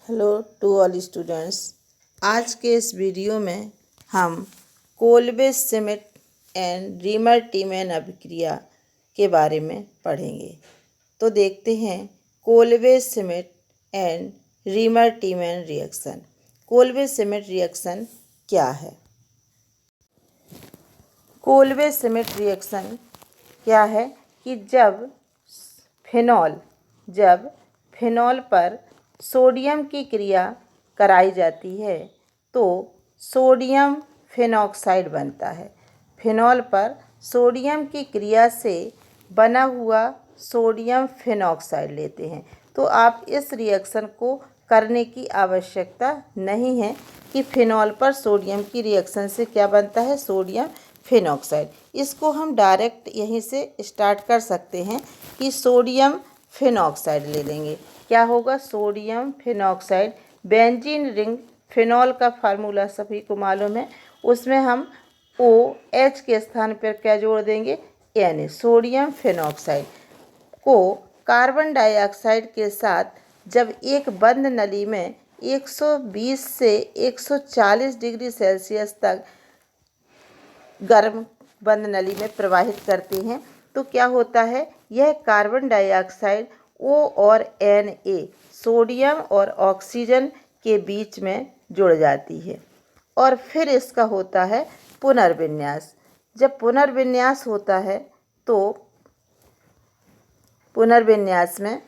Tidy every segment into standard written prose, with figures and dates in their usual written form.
Hello to all students. आज के इस वीडियो में हम Kolbe Schmitt and Reimer Tiemann अभिक्रिया के बारे में पढ़ेंगे। तो देखते हैं Kolbe Schmitt and Reimer Tiemann reaction. Kolbe Schmitt reaction क्या है? कोल्बे श्मिट रिएक्शन क्या है कि जब फिनॉल पर सोडियम की क्रिया कराई जाती है तो सोडियम फिनॉक्साइड बनता है। फिनॉल पर सोडियम की क्रिया से बना हुआ सोडियम फिनॉक्साइड लेते हैं। तो आप इस रिएक्शन को करने की आवश्यकता नहीं है कि फिनॉल पर सोडियम की रिएक्शन से क्या बनता है, सोडियम फिनॉक्साइड। इसको हम डायरेक्ट यहीं से स्टार्ट कर सकते हैं कि सोडियम फिनॉक्साइड ले लेंगे। क्या होगा? Sodium phenoxide. Benzene ring phenol का फार्मूला सभी को मालूम है। उसमें हम OH के स्थान पर क्या जोड़ देंगे? Na। सोडियम फिनॉक्साइड को कार्बन डाइऑक्साइड के साथ जब एक बंद नली में 120 से 140 डिग्री सेल्सियस तक गर्म बंद नली में प्रवाहित करते हैं तो क्या होता है? यह कार्बन डाइऑक्साइड O और Na सोडियम और ऑक्सीजन के बीच में जुड़ जाती है और फिर इसका होता है पुनर्विन्यास। जब पुनर्विन्यास होता है तो पुनर्विन्यास में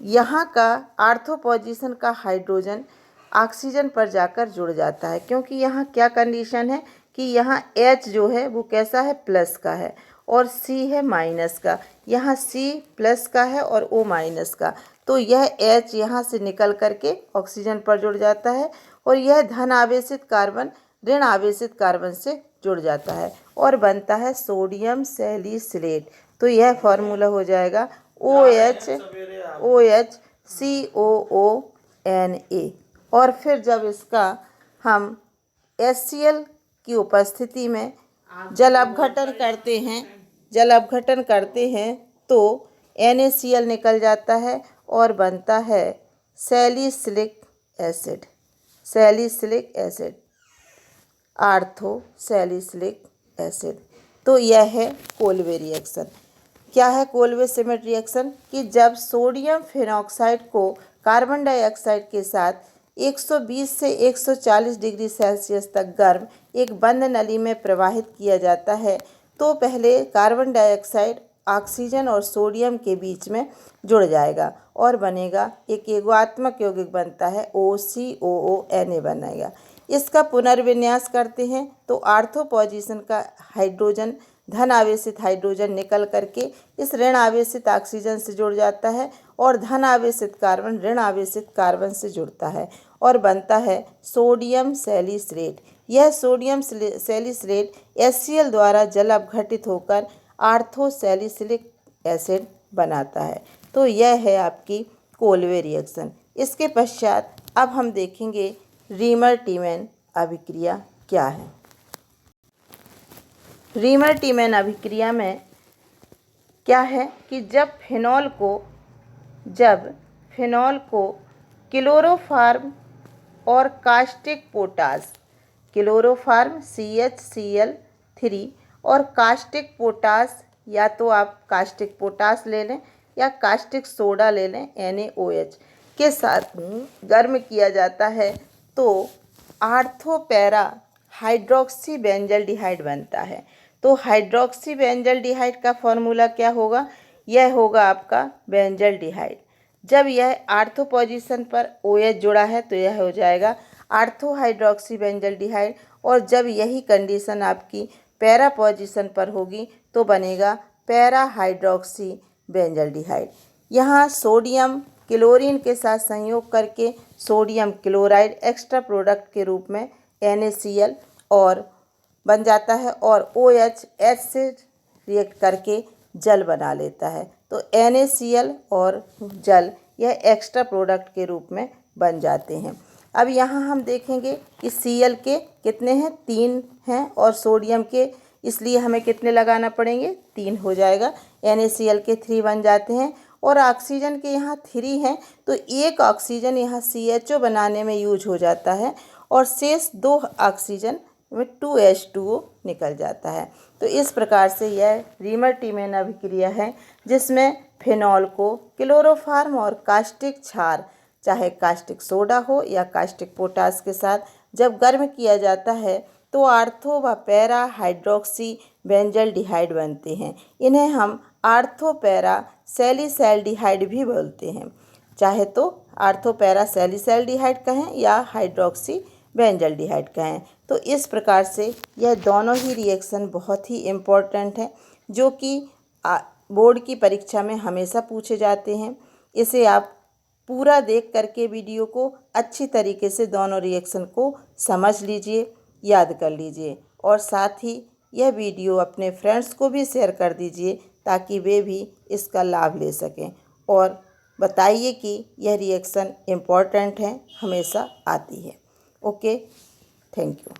यहाँ का आर्थो पोजीशन का हाइड्रोजन ऑक्सीजन पर जाकर जुड़ जाता है, क्योंकि यहाँ क्या कंडीशन है कि यहाँ H जो है वो कैसा है? प्लस का है और C है माइनस का। यहाँ C प्लस का है और O माइनस का। तो यह H यहाँ से निकल करके ऑक्सीजन पर जुड़ जाता है और यह धन आवेशित कार्बन ऋण आवेशित कार्बन से जुड़ जाता है और बनता है सोडियम सैलिसिलेट। तो यह फॉर्मूला हो जाएगा OH COONA। और फिर जब इसका हम HCl की उपस्थिति में जल अपघटन करते हैं तो NaCl निकल जाता है और बनता है salicylic acid, ortho salicylic acid. तो यह है कोल्बे रिएक्शन। क्या है कोल्बे श्मिट रिएक्शन? कि जब सोडियम फिनॉक्साइड को कार्बन डाइऑक्साइड के साथ 120 से 140 डिग्री सेल्सियस तक गर्म एक बंद नली में प्रवाहित किया जाता है तो पहले कार्बन डाइऑक्साइड ऑक्सीजन और सोडियम के बीच में जुड़ जाएगा और बनेगा एक एकात्मक यौगिक बनता है OCOONA बनेगा। इसका पुनर्विन्यास करते हैं तो आर्थो पोजीशन का हाइड्रोजन धन आवेशित हाइड्रोजन निकल करके इस ऋण आवेशित ऑक्सीजन से जुड़ जाता है और धन आवेशित कार्बन ऋण आवेशित कार्बन से जुड़ता है और बनता है सोडियम सैलिसिलेट। यह सोडियम सैलिसिलेट HCl द्वारा जल अपघटित होकर आर्थो सैलिसिलिक एसिड बनाता है। तो यह है आपकी कोल्बे रिएक्शन। इसके पश्चात अब हम देखेंगे रीमर टीमैन अभिक्रिया क्या है। रीमर टीमैन अभिक्रिया में क्या है कि जब फिनॉल को क्लोरोफॉर्म और कास्टिक पोटास, क्लोरोफॉर्म CHCl3 और कास्टिक पोटास, या तो आप कास्टिक पोटास ले लें या कास्टिक सोडा ले लें NaOH के साथ गर्म किया जाता है तो आर्थो पैरा हाइड्रोक्सी बेंजल्डिहाइड बनता है। तो हाइड्रोक्सी बेंजल्डिहाइड का फॉर्मूला क्या होगा? यह होगा आपका बेंजल्डिहाइड। जब यह आर्थो पोजीशन पर OH जुड़ा है तो यह हो जाएगा आर्थो हाइड्रोक्सी बेंजल्डिहाइड और जब यही कंडीशन आपकी पैरा पोजीशन पर होगी तो बनेगा पैरा हाइड्रोक्सी बेंजल्डिहाइड। यहाँ सोडियम क्लोरीन के साथ संयोग करके सोडियम क्लोराइड एक्स्ट्रा प्रोडक्ट के रूप में NaCl और बन जाता है और OH H से रिएक्ट करके जल बना लेता है। तो NaCl और जल यह एक्स्ट्रा प्रोडक्ट के रूप में बन जाते हैं। अब यहाँ हम देखेंगे कि Cl के कितने हैं? 3 हैं और सोडियम के इसलिए हमें कितने लगाना पड़ेंगे? 3 हो जाएगा। NaCl के 3 बन जाते हैं और ऑक्सीजन के यहाँ 3 हैं, तो एक ऑक्सीजन यहाँ CHO बनाने में यूज हो जाता है और शेष 2 ऑक्सीजन में 2H2O निकल जाता है। तो इस प्रकार से यह रीमर टीमेन अभिक्रिया है जिसमें फिनॉल को क्लोरोफॉर्म और कास्टिक क्षार, चाहे कास्टिक सोडा हो या कास्टिक पोटास के साथ जब गर्म किया जाता है तो आर्थो व पैरा हाइड्रोक्सी बेंजल्डिहाइड बनते हैं। इन्हें हम आर्थो पैरा सैलिसैल्डिहाइड भी बोलते हैं, चाहे तो आर्थो पैरा सैलिसैल्डिहाइड कहें या हाइड्रोक्सी बेंजल्डिहाइड कहें। तो इस प्रकार से यह दोनों ही रिएक्शन बहुत ही इम्पोर्टेंट हैं जो कि बोर्ड की परीक्षा में हमेशा पूछे जाते हैं। इसे आप पूरा देख करके वीडियो को अच्छी तरीके से दोनों रिएक्शन को समझ लीजिए, याद कर लीजिए और साथ ही यह वीडियो अपने फ्रेंड्स को भी शेयर कर दीजिए ताकि वे भी इसका लाभ ले सकें और बताइए कि यह रिएक्शन इम्पोर्टेंट है, हमेशा आती है। Okay, thank you.